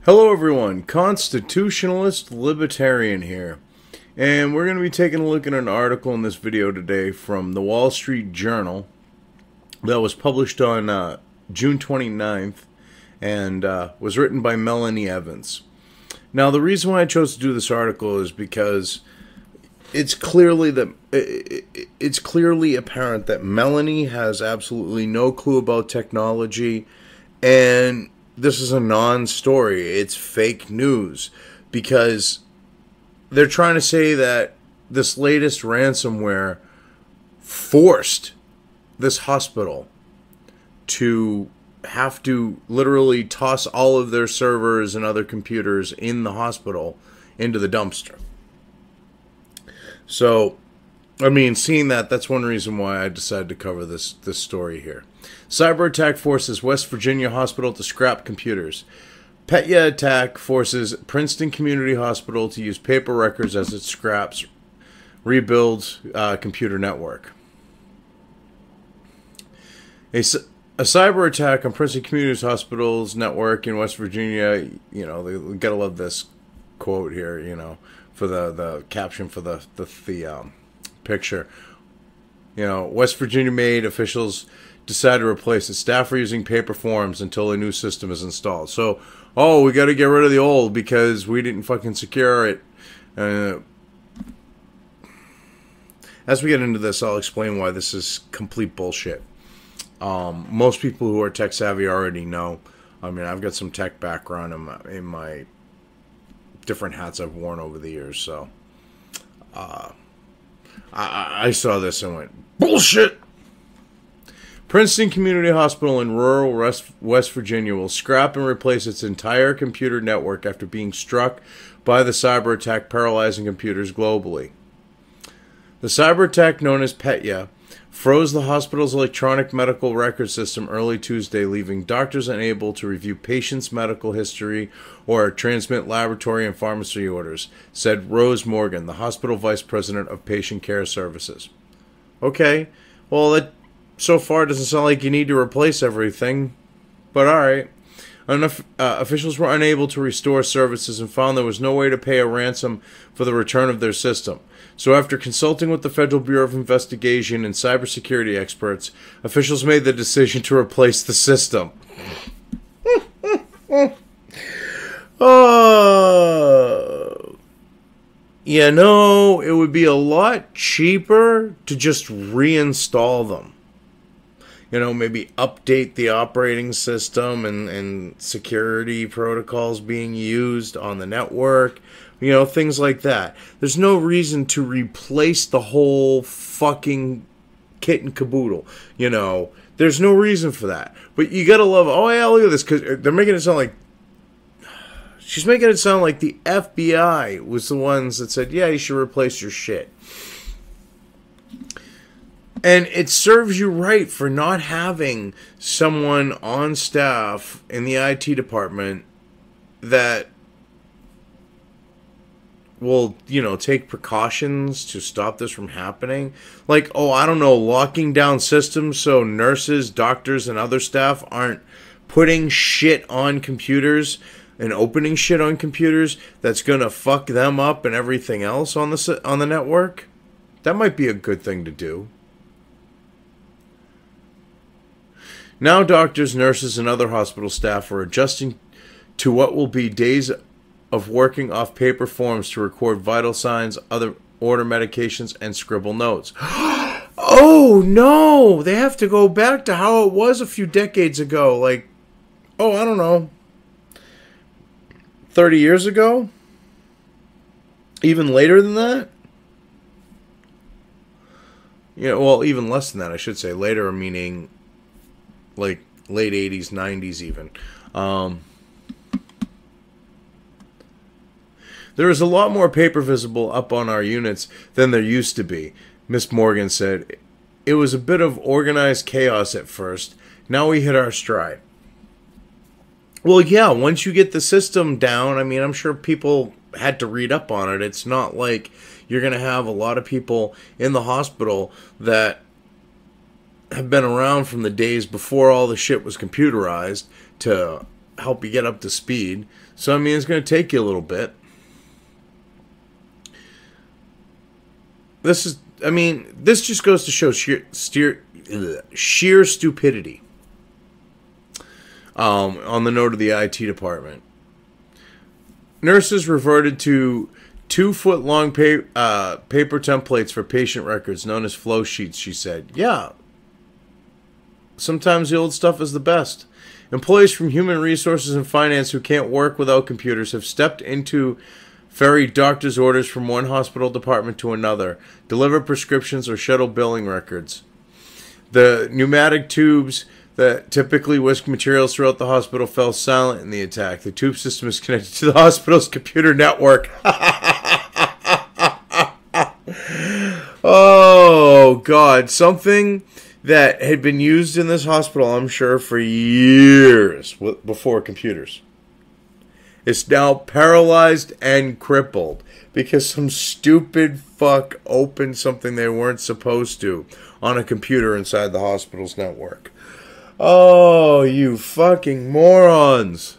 Hello everyone, Constitutionalist Libertarian here, and we're going to be taking a look at an article in this video today from the Wall Street Journal that was published on June 29th and was written by Melanie Evans. Now the reason why I chose to do this article is because it's clearly apparent that Melanie has absolutely no clue about technology, and this is a non-story. It's fake news because they're trying to say that this latest ransomware forced this hospital to have to literally toss all of their servers and other computers in the hospital into the dumpster. So, I mean, seeing that's one reason why I decided to cover this story here. Cyber attack forces West Virginia hospital to scrap computers. Petya attack forces Princeton Community Hospital to use paper records as it scraps rebuilds computer network. A cyber attack on Princeton Community Hospital's network in West Virginia. You know, they gotta love this quote here. You know, for the caption for the picture. You know, West Virginia made officials decide to replace it. Staff are using paper forms until a new system is installed. So, we got to get rid of the old because we didn't fucking secure it. As we get into this, I'll explain why this is complete bullshit. Most people who are tech savvy already know. I mean, I've got some tech background in my different hats I've worn over the years. So, I saw this and went, bullshit! Princeton Community Hospital in rural West Virginia will scrap and replace its entire computer network after being struck by the cyber attack paralyzing computers globally. The cyber attack, known as Petya, froze the hospital's electronic medical record system early Tuesday, leaving doctors unable to review patients' medical history or transmit laboratory and pharmacy orders, said Rose Morgan, the hospital vice president of patient care services. Okay, well, that so far doesn't sound like you need to replace everything, but alright. Officials were unable to restore services and found there was no way to pay a ransom for the return of their system. So after consulting with the Federal Bureau of Investigation and cybersecurity experts, officials made the decision to replace the system. You know, it would be a lot cheaper to just reinstall them. You know, maybe update the operating system and security protocols being used on the network. You know, things like that. There's no reason to replace the whole fucking kit and caboodle. You know, there's no reason for that. But you gotta love, oh yeah, look at this, because they're making it sound like, she's making it sound like the FBI was the ones that said, yeah, you should replace your shit. And it serves you right for not having someone on staff in the IT department that will, you know, take precautions to stop this from happening. Like, I don't know, locking down systems so nurses, doctors, and other staff aren't putting shit on computers and opening shit on computers that's going to fuck them up and everything else on the network. That might be a good thing to do. Now doctors, nurses, and other hospital staff are adjusting to what will be days of working off paper forms to record vital signs, order medications, and scribble notes. Oh, no! They have to go back to how it was a few decades ago. Like, I don't know, 30 years ago? Even later than that? Yeah, well, even less than that, I should say. Later, meaning like late 80s, 90s even. There is a lot more paper visible up on our units than there used to be, Miss Morgan said. It was a bit of organized chaos at first. Now we hit our stride. Well, yeah, once you get the system down, I mean, I'm sure people had to read up on it. It's not like you're going to have a lot of people in the hospital that have been around from the days before all the shit was computerized to help you get up to speed. So, I mean, it's going to take you a little bit. This just goes to show sheer stupidity on the note of the IT department. Nurses reverted to 2-foot-long paper templates for patient records known as flow sheets, she said. Yeah. Sometimes the old stuff is the best. Employees from human resources and finance who can't work without computers have stepped into ferry doctor's orders from one hospital department to another, deliver prescriptions, or shuttle billing records. The pneumatic tubes that typically whisk materials throughout the hospital fell silent in the attack. The tube system is connected to the hospital's computer network. Oh, God. Something that had been used in this hospital, I'm sure, for years before computers. It's now paralyzed and crippled because some stupid fuck opened something they weren't supposed to on a computer inside the hospital's network. Oh, you fucking morons.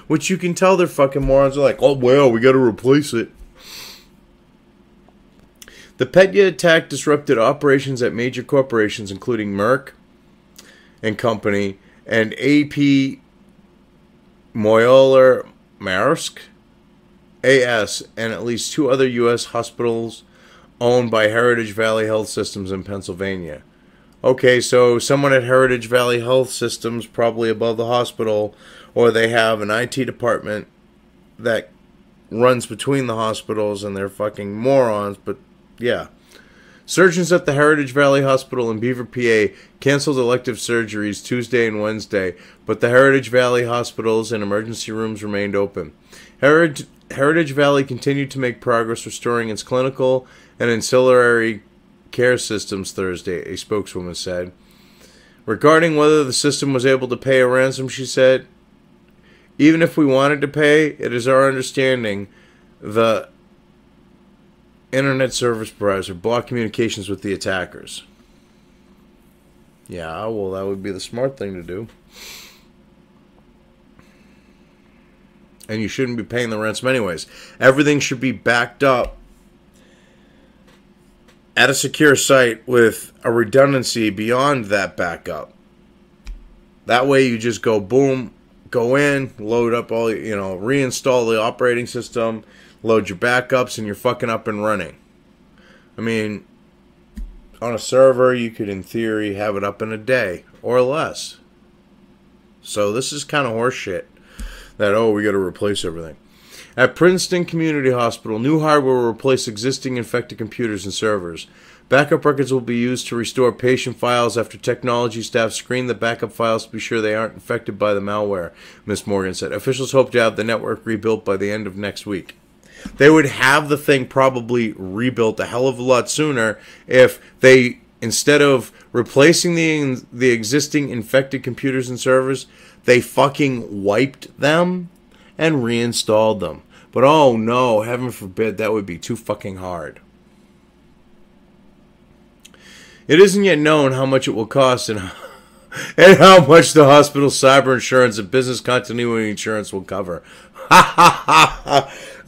Which you can tell they're fucking morons. They're like, oh, well, we got to replace it. The Petya attack disrupted operations at major corporations, including Merck and Company and AP Moeller Maersk AS, and at least 2 other U.S. hospitals owned by Heritage Valley Health Systems in Pennsylvania. Okay, so someone at Heritage Valley Health Systems, probably above the hospital, or they have an IT department that runs between the hospitals, and they're fucking morons, but yeah. Surgeons at the Heritage Valley Hospital in Beaver, PA, canceled elective surgeries Tuesday and Wednesday, but the Heritage Valley hospitals and emergency rooms remained open. Heritage Valley continued to make progress restoring its clinical and ancillary care systems Thursday, a spokeswoman said. Regarding whether the system was able to pay a ransom, she said, even if we wanted to pay, it is our understanding the internet service provider blocked communications with the attackers. Yeah, well, that would be the smart thing to do. And you shouldn't be paying the ransom anyways. Everything should be backed up at a secure site with a redundancy beyond that backup. That way you just go boom, go in, load up all, reinstall the operating system, load your backups, and you're fucking up and running. I mean, on a server, you could, in theory, have it up in a day or less. So this is kind of horseshit that, we got to replace everything. At Princeton Community Hospital, new hardware will replace existing infected computers and servers. Backup records will be used to restore patient files after technology staff screen the backup files to be sure they aren't infected by the malware, Ms. Morgan said. Officials hope to have the network rebuilt by the end of next week. They would have the thing probably rebuilt a hell of a lot sooner if they, instead of replacing the existing infected computers and servers, they fucking wiped them and reinstalled them. But oh no, heaven forbid, that would be too fucking hard. It isn't yet known how much it will cost and how much the hospital's cyber insurance and business continuity insurance will cover.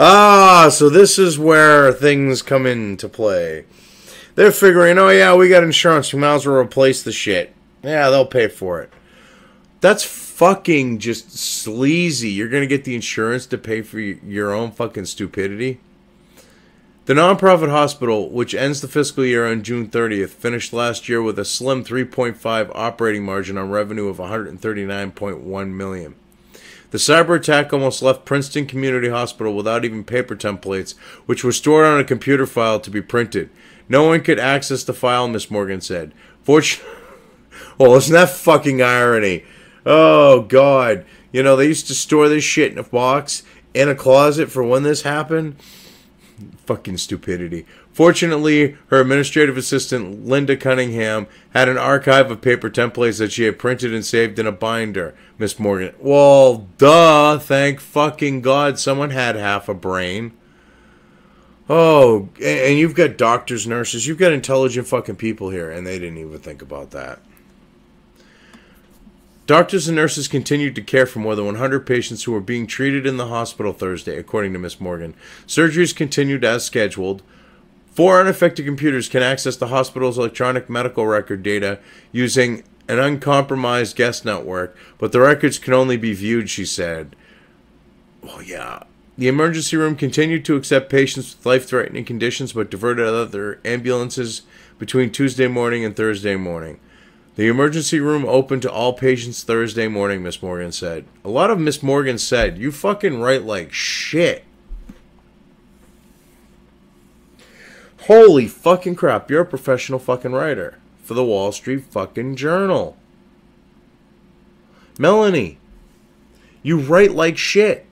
So this is where things come into play. They're figuring, oh yeah, we got insurance, we might as well replace the shit. Yeah, they'll pay for it. That's fucking just sleazy. You're going to get the insurance to pay for your own fucking stupidity. The nonprofit hospital, which ends the fiscal year on June 30th, finished last year with a slim 3.5 operating margin on revenue of $139.1 million. The cyber attack almost left Princeton Community Hospital without even paper templates, which were stored on a computer file to be printed. No one could access the file, Miss Morgan said. Well, isn't that fucking irony? Oh, God. They used to store this shit in a box in a closet for when this happened. Fucking stupidity. Fortunately, her administrative assistant, Linda Cunningham, had an archive of paper templates that she had printed and saved in a binder, Miss Morgan. Well, duh. Thank fucking God someone had half a brain. Oh, and you've got doctors, nurses, you've got intelligent fucking people here, and they didn't even think about that. Doctors and nurses continued to care for more than 100 patients who were being treated in the hospital Thursday, according to Ms. Morgan. Surgeries continued as scheduled. 4 unaffected computers can access the hospital's electronic medical record data using an uncompromised guest network, but the records can only be viewed, she said. Oh, yeah. The emergency room continued to accept patients with life-threatening conditions, but diverted other ambulances between Tuesday morning and Thursday morning. The emergency room opened to all patients Thursday morning, Miss Morgan said. A lot of Miss Morgan said, you fucking write like shit. Holy fucking crap, you're a professional fucking writer for the Wall Street fucking Journal. Melanie, you write like shit.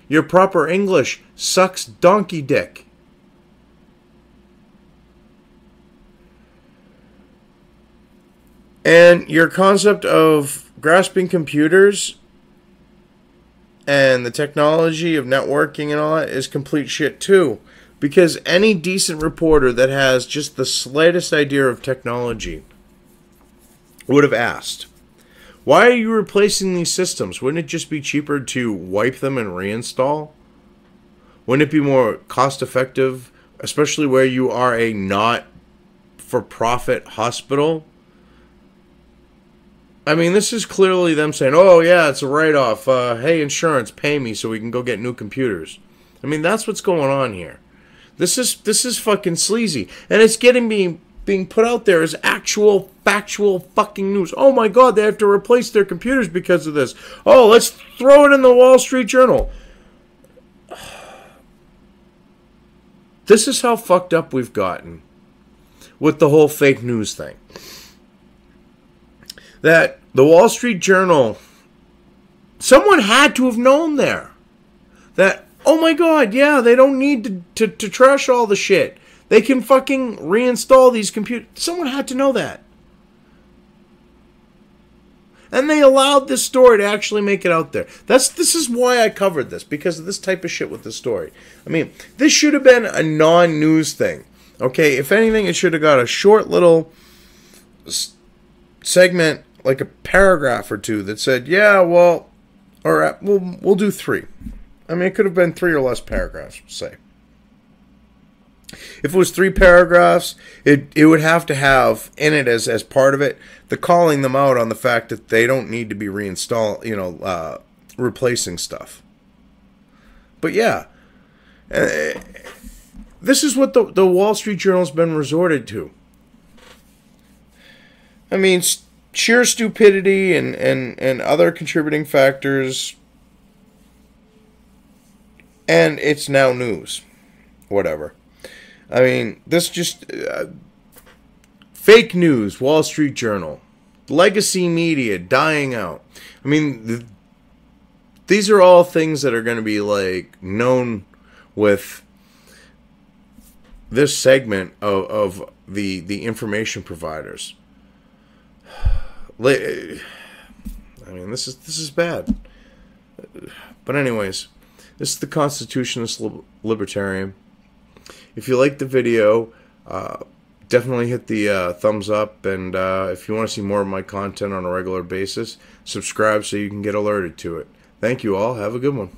Your proper English sucks donkey dick. And your concept of grasping computers and the technology of networking and all that is complete shit too. Because any decent reporter that has just the slightest idea of technology would have asked, why are you replacing these systems? Wouldn't it just be cheaper to wipe them and reinstall? Wouldn't it be more cost effective, especially where you are a not-for-profit hospital? I mean, this is clearly them saying, oh yeah, it's a write-off. Hey, insurance, pay me so we can go get new computers. I mean, that's what's going on here. This is fucking sleazy. And it's being put out there as actual, factual fucking news. Oh my god, they have to replace their computers because of this. Oh, let's throw it in the Wall Street Journal. This is how fucked up we've gotten with the whole fake news thing. That the Wall Street Journal, someone had to have known there that, oh my god, yeah, they don't need to trash all the shit. They can fucking reinstall these computers. Someone had to know that. And they allowed this story to actually make it out there. This is why I covered this, because of this type of shit with the story. I mean, this should have been a non-news thing. Okay, if anything, it should have got a short little segment, like a paragraph or two that said, yeah, well, all right, we'll do 3. I mean, it could have been 3 or less paragraphs, say. If it was 3 paragraphs, it would have to have in it as part of it the calling them out on the fact that they don't need to be replacing stuff. But yeah, this is what the Wall Street Journal's been resorted to. I mean, sheer stupidity and other contributing factors, and it's now news. Whatever. I mean, this just... fake news, Wall Street Journal. Legacy media dying out. I mean, these are all things that are going to be, like, known with this segment of the information providers. I mean, this is bad. But anyways, this is the Constitutionalist Libertarian. If you like the video, definitely hit the thumbs up, and if you want to see more of my content on a regular basis, subscribe so you can get alerted to it. Thank you all. Have a good one.